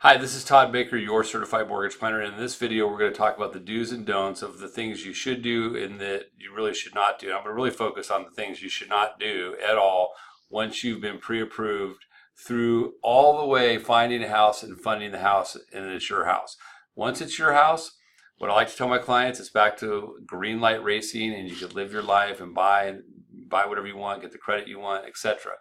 Hi, this is Todd Baker, your certified mortgage planner. And in this video, we're going to talk about the do's and don'ts of the things you should do and that you really should not do. And I'm going to really focus on the things you should not do at all once you've been pre-approved through all the way finding a house and funding the house, and it's your house. Once it's your house, what I like to tell my clients is back to green light racing, and you can live your life and buy whatever you want, get the credit you want, etc.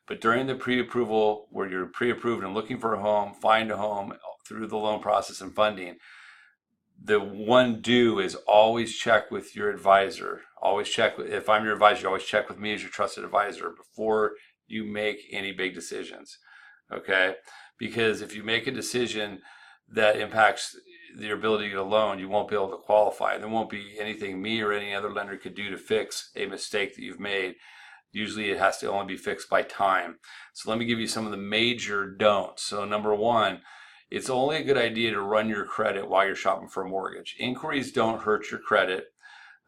But during the pre-approval, where you're pre-approved and looking for a home, find a home through the loan process and funding, the one do is always check with your advisor. Always check if I'm your advisor, always check with me as your trusted advisor before you make any big decisions. Okay? Because if you make a decision that impacts your ability to get a loan, you won't be able to qualify. There won't be anything me or any other lender could do to fix a mistake that you've made. Usually it has to only be fixed by time. So let me give you some of the major don'ts. So number one, it's only a good idea to run your credit while you're shopping for a mortgage. Inquiries don't hurt your credit,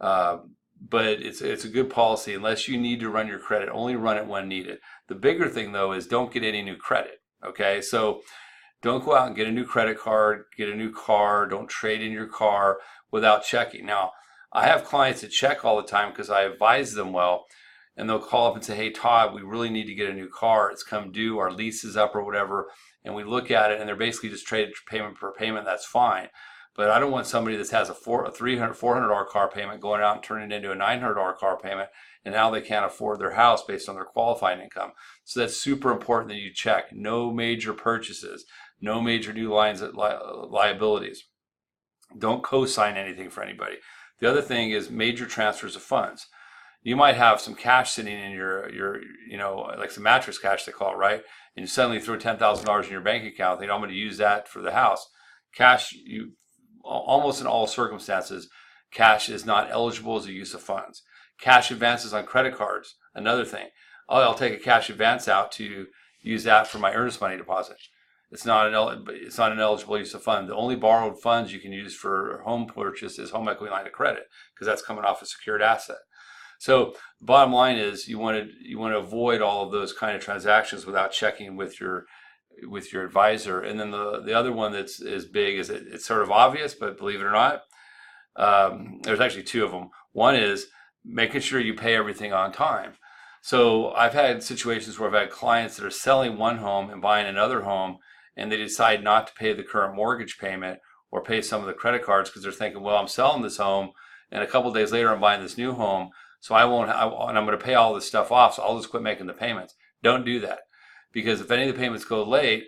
but it's a good policy. Unless you need to run your credit, only run it when needed. The bigger thing though is don't get any new credit. Okay, so don't go out and get a new credit card, get a new car, don't trade in your car without checking. Now, I have clients that check all the time because I advise them well. And they'll call up and say, hey, Todd, we really need to get a new car. It's come due, our lease is up or whatever. And we look at it and they're basically just traded payment per payment. That's fine. But I don't want somebody that has a $300, $400 car payment going out and turning it into a $900 car payment. And now they can't afford their house based on their qualifying income. So that's super important that you check. No major purchases, no major new lines of liabilities. Don't co-sign anything for anybody. The other thing is major transfers of funds. You might have some cash sitting in your like some mattress cash they call it, right? And you suddenly throw $10,000 in your bank account. They know I'm going to use that for the house. Cash, you almost in all circumstances, cash is not eligible as a use of funds. Cash advances on credit cards, another thing. I'll take a cash advance out to use that for my earnest money deposit. It's not an eligible use of fund. The only borrowed funds you can use for home purchase is home equity line of credit because that's coming off a secured asset. So the bottom line is you want to avoid all of those kind of transactions without checking with your advisor. And then the other one that's as big is it's sort of obvious, but believe it or not, there's actually two of them. One is making sure you pay everything on time. So I've had situations where I've had clients that are selling one home and buying another home, and they decide not to pay the current mortgage payment or pay some of the credit cards because they're thinking, well, I'm selling this home, and a couple of days later I'm buying this new home. So and I'm going to pay all this stuff off, so I'll just quit making the payments. Don't do that. Because if any of the payments go late,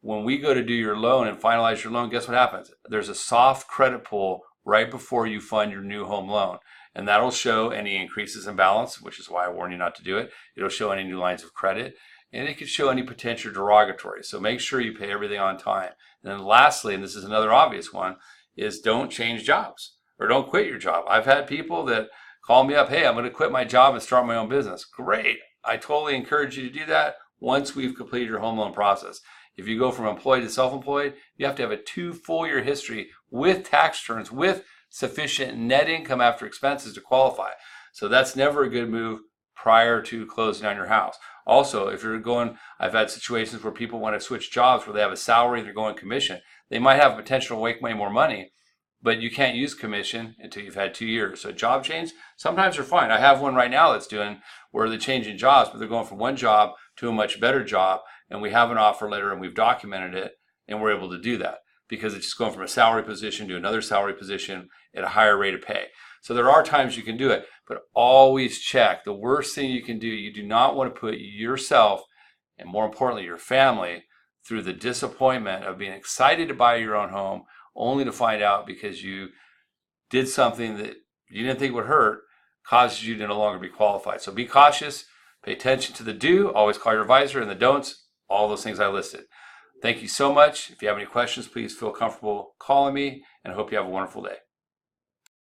when we go to do your loan and finalize your loan, guess what happens? There's a soft credit pull right before you fund your new home loan. And that'll show any increases in balance, which is why I warn you not to do it. It'll show any new lines of credit, and it could show any potential derogatory. So make sure you pay everything on time. And then lastly, and this is another obvious one, is don't change jobs or don't quit your job. I've had people that call me up, hey, I'm going to quit my job and start my own business. Great. I totally encourage you to do that once we've completed your home loan process. If you go from employed to self-employed, you have to have a 2 full year history with tax returns, with sufficient net income after expenses to qualify. So that's never a good move prior to closing on your house. Also, if you're going, I've had situations where people want to switch jobs where they have a salary, they're going commission. They might have potential to make way more money, but you can't use commission until you've had 2 years. So job change, sometimes they're fine. I have one right now that's doing where they're changing jobs, but they're going from one job to a much better job. And we have an offer letter and we've documented it, and we're able to do that because it's just going from a salary position to another salary position at a higher rate of pay. So there are times you can do it, but always check. The worst thing you can do, you do not want to put yourself, and more importantly, your family, through the disappointment of being excited to buy your own home, only to find out because you did something that you didn't think would hurt, causes you to no longer be qualified. So be cautious, pay attention to the do, always call your advisor, and the don'ts, all those things I listed. Thank you so much. If you have any questions, please feel comfortable calling me, and I hope you have a wonderful day.